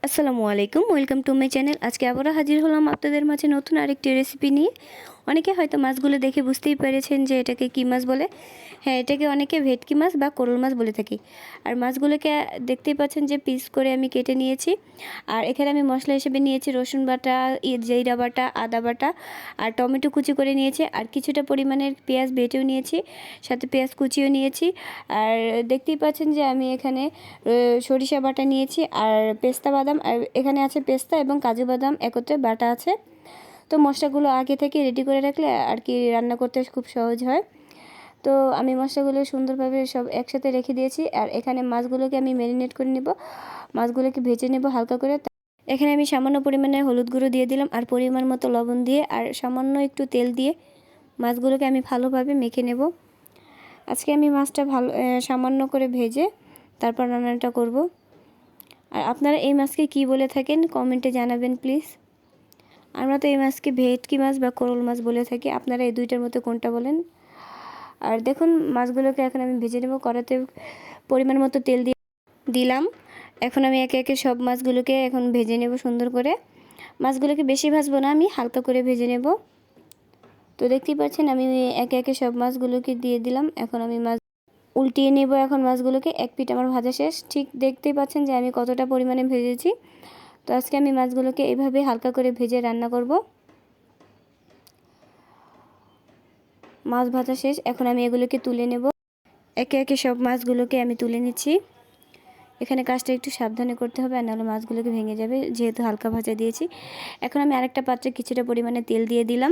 আসসালামু আলাইকুম, welcome to my channel. আজকে আবারও হাজির হলাম আপনাদের মাঝে নতুন আরেকটি রেসিপি নিয়ে। অনেকে হয়তো মাছগুলো দেখে বুঝতেই পেরেছেন যে এটাকে কী মাছ বলে। হ্যাঁ, এটাকে অনেকে ভেটকি মাছ বা কোরল মাছ বলে থাকি। আর মাছগুলোকে দেখতেই পাচ্ছেন যে পিস করে আমি কেটে নিয়েছি। আর এখানে আমি মশলা হিসেবে নিয়েছি রসুন বাটা, জিরা বাটা, আদা বাটা আর টমেটো কুচি করে নিয়েছি। আর কিছুটা পরিমাণের পেঁয়াজ বেটেও নিয়েছি, সাথে পেঁয়াজ কুচিও নিয়েছি। আর দেখতেই পাচ্ছেন যে আমি এখানে সরিষা বাটা নিয়েছি আর পেস্তা বাদাম, আর এখানে আছে পেস্তা এবং কাজু বাদাম একত্রে বাটা আছে। তো মশলাগুলো আগে থেকে রেডি করে রাখলে আর কি রান্না করতে খুব সহজ হয়। তো আমি মশলাগুলো সুন্দরভাবে সব একসাথে রেখে দিয়েছি। আর এখানে মাছগুলোকে আমি ম্যারিনেট করে নেব, মাছগুলোকে ভেজে নেব হালকা করে। এখানে আমি সামান্য পরিমাণে হলুদ গুঁড়ো দিয়ে দিলাম আর পরিমাণ মতো লবণ দিয়ে আর সামান্য একটু তেল দিয়ে মাছগুলোকে আমি ভালোভাবে মেখে নেব। আজকে আমি মাছটা সামান্য করে ভেজে তারপর রান্নাটা করব। আর আপনারা এই মাছকে কী বলে থাকেন কমেন্টে জানাবেন প্লিজ। আমরা তো এই মাছকে ভেটকি মাছ বা কোরল মাছ বলে থাকি, আপনারা এই দুইটার মধ্যে কোনটা বলেন। আর দেখুন মাছগুলোকে এখন আমি ভেজে নেব। কড়াতে পরিমাণ মতো তেল দিয়ে দিলাম। এখন আমি একে একে সব মাছগুলোকে এখন ভেজে নেব সুন্দর করে। মাছগুলোকে বেশি ভাজবো না, আমি হালকা করে ভেজে নেব। তো দেখতেই পাচ্ছেন আমি একে একে সব মাছগুলোকে দিয়ে দিলাম। এখন আমি মাছ উল্টিয়ে নেব। এখন মাছগুলোকে এক পিঠ আমার ভাজা শেষ। ঠিক দেখতেই পাচ্ছেন যে আমি কতটা পরিমাণে ভেজেছি। তো আজকে আমি মাছগুলোকে এইভাবে হালকা করে ভেজে রান্না করব। মাছ ভাজা শেষ, এখন আমি এগুলোকে তুলে নেব। একে একে সব মাছগুলোকে আমি তুলে নিচ্ছি। এখানে কাজটা একটু সাবধানে করতে হবে, আর নাহলে মাছগুলোকে ভেঙে যাবে, যেহেতু হালকা ভাজা দিয়েছি। এখন আমি আরেকটা পাত্রে কিছুটা পরিমাণে তেল দিয়ে দিলাম।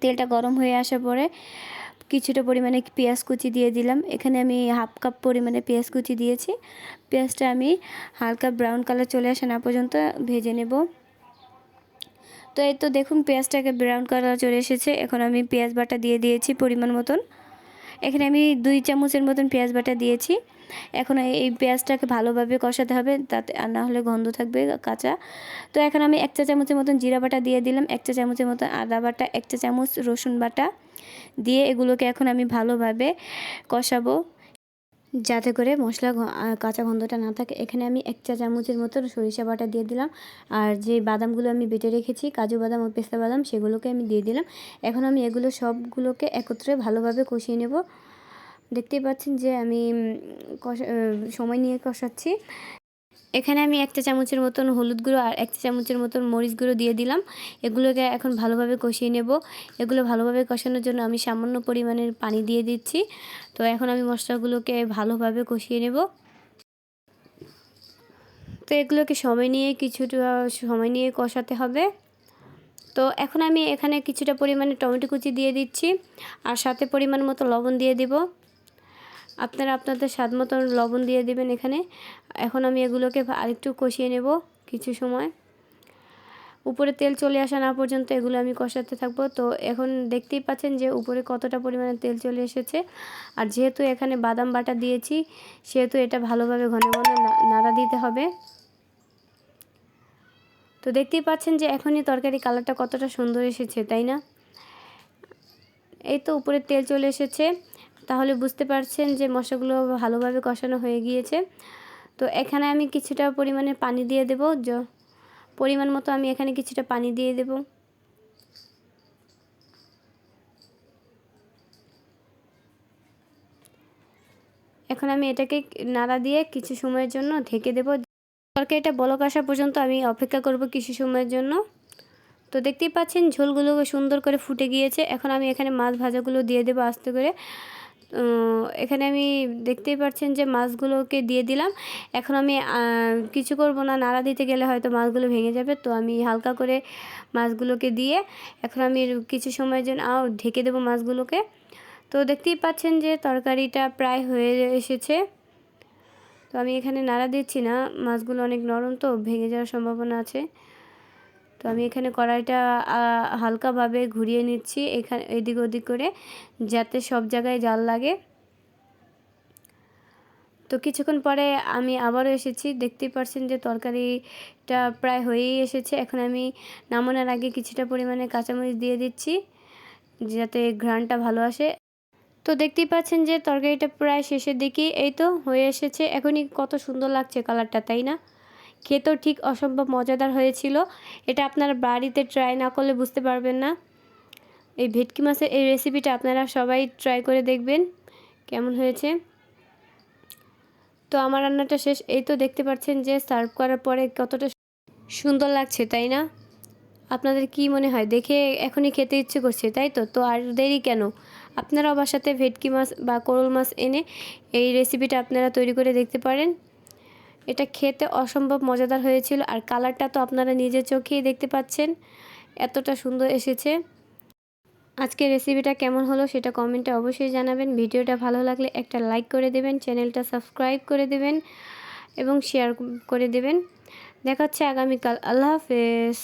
তেলটা গরম হয়ে আসার পরে কিছুটা পরিমাণে পেঁয়াজ কুচি দিয়ে দিলাম। এখানে আমি হাফ কাপ পরিমাণে পেঁয়াজ কুচি দিয়েছি। পেঁয়াজটা আমি হালকা ব্রাউন কালার চলে আসা না পর্যন্ত ভেজে নেব। তো এই তো দেখুন পেঁয়াজটাকে ব্রাউন কালার চলে এসেছে। এখন আমি পেঁয়াজ বাটা দিয়ে দিয়েছি পরিমাণ মতন। এখানে আমি 2 চামচের মতন পেঁয়াজ বাটা দিয়েছি। এখন এই পেঁয়াজটাকে ভালোভাবে কষাতে হবে, তাতে আর না হলে গন্ধ থাকবে কাঁচা। তো এখন আমি 1 চা চামচের মতন জিরা বাটা দিয়ে দিলাম, 1 চা চামচের মতন আদা বাটা, 1 চা চামচ রসুন বাটা দিয়ে এগুলোকে এখন আমি ভালোভাবে কষাবো, যাতে করে মশলা কাঁচা গন্ধটা না থাকে। এখানে আমি 1 চা চামচের মতো সরিষা বাটা দিয়ে দিলাম। আর যে বাদামগুলো আমি বেটে রেখেছি, কাজু বাদাম ও পেস্তা বাদাম, সেগুলোকে আমি দিয়ে দিলাম। এখন আমি এগুলো সবগুলোকে একত্রে ভালোভাবে কষিয়ে নেব। দেখতেই পাচ্ছেন যে আমি সময় নিয়ে কষাচ্ছি। এখানে আমি 1 চা চামচের মতন হলুদ গুঁড়ো আর 1 চা চামচের মতন মরিচ গুঁড়ো দিয়ে দিলাম। এগুলোকে এখন ভালোভাবে কষিয়ে নেব। এগুলো ভালোভাবে কষানোর জন্য আমি সামান্য পরিমাণের পানি দিয়ে দিচ্ছি। তো এখন আমি মশলাগুলোকে ভালোভাবে কষিয়ে নেব। তো এগুলোকে কিছুটা সময় নিয়ে কষাতে হবে। তো এখন আমি এখানে কিছুটা পরিমাণে টমেটো কুচি দিয়ে দিচ্ছি আর সাথে পরিমাণ মতো লবণ দিয়ে দিব। আপনারা আপনাদের স্বাদ মতো লবণ দিয়ে দিবেন এখানে। এখন আমি এগুলোকে আরেকটু কষিয়ে নেব কিছু সময়। উপরে তেল চলে আসা না পর্যন্ত এগুলো আমি কষাতে থাকবো। তো এখন দেখতেই পাচ্ছেন যে উপরে কতটা পরিমাণে তেল চলে এসেছে। আর যেহেতু এখানে বাদাম বাটা দিয়েছি, সেহেতু এটা ভালোভাবে ঘন ঘন নাড়া দিতে হবে। তো দেখতেই পাচ্ছেন যে এখনই তরকারি কালারটা কতটা সুন্দর এসেছে, তাই না? এই তো উপরে তেল চলে এসেছে, তাহলে বুঝতে পারছেন যে মশলাগুলো ভালোভাবে কষানো হয়ে গিয়েছে। তো এখানে আমি কিছুটা পরিমাণে পানি দিয়ে দেব, পরিমাণ মতো আমি এখানে কিছুটা পানি দিয়ে দেব। এখন আমি এটাকে নাড়া দিয়ে কিছু সময়ের জন্য ঢেকে দেব। তরকারিটা বলক আসা পর্যন্ত আমি অপেক্ষা করব কিছু সময়ের জন্য। তো দেখতেই পাচ্ছেন ঝোলগুলো সুন্দর করে ফুটে গিয়েছে। এখন আমি এখানে মাছ ভাজাগুলো দিয়ে দেবো আস্তে করে। এখানে আমি দেখতেই পাচ্ছেন যে মাছগুলোকে দিয়ে দিলাম। এখন আমি কিছু করব না, নাড়া দিতে গেলে হয়তো মাছগুলো ভেঙে যাবে। তো আমি হালকা করে মাছগুলোকে দিয়ে এখন আমি কিছু সময়ের জন্য ঢেকে দেবো মাছগুলোকে। তো দেখতেই পাচ্ছেন যে তরকারিটা প্রায় হয়ে এসেছে। তো আমি এখানে নাড়া দিচ্ছি না, মাছগুলো অনেক নরম তো ভেঙে যাওয়ার সম্ভাবনা আছে। তো আমি এখানে কড়াইটা হালকাভাবে ঘুরিয়ে নিচ্ছি এখানে এদিক ওদিক করে, যাতে সব জায়গায় জাল লাগে। তো কিছুক্ষণ পরে আমি আবারও এসেছি। দেখতেই পাচ্ছেন যে তরকারিটা প্রায় হয়েই এসেছে। এখন আমি নামানোর আগে কিছুটা পরিমাণে কাঁচামরিচ দিয়ে দিচ্ছি, যাতে ঘ্রাণটা ভালো আসে। তো দেখতেই পাচ্ছেন যে তরকারিটা প্রায় শেষের দিকে, এই তো হয়ে এসেছে। এখনই কত সুন্দর লাগছে কালারটা, তাই না? খেতেও ঠিক অসম্ভব মজাদার হয়েছিল। এটা আপনারা বাড়িতে ট্রাই না করলে বুঝতে পারবেন না। এই ভেটকি মাছের এই রেসিপিটা আপনারা সবাই ট্রাই করে দেখবেন কেমন হয়েছে। তো আমার রান্নাটা শেষ। এই তো দেখতে পাচ্ছেন যে সার্ভ করার পরে কতটা সুন্দর লাগছে, তাই না? আপনাদের কি মনে হয়? দেখে এখনই খেতে ইচ্ছে করছে, তাই তো? তো আর দেরি কেন? আপনারাও বাসাতে ভেটকি মাছ বা কোরল মাছ এনে এই রেসিপিটা আপনারা তৈরি করে দেখতে পারেন। এটা খেতে অসম্ভব মজাদার হয়েছিল, আর কালারটা তো আপনারা নিজের চোখেই দেখতে পাচ্ছেন, এতটা সুন্দর এসেছে। আজকের রেসিপিটা কেমন হলো সেটা কমেন্টে অবশ্যই জানাবেন। ভিডিওটা ভালো লাগলে একটা লাইক করে দেবেন, চ্যানেলটা সাবস্ক্রাইব করে দেবেন এবং শেয়ার করে দেবেন। দেখা হচ্ছে আগামীকাল। আল্লাহ হাফেজ।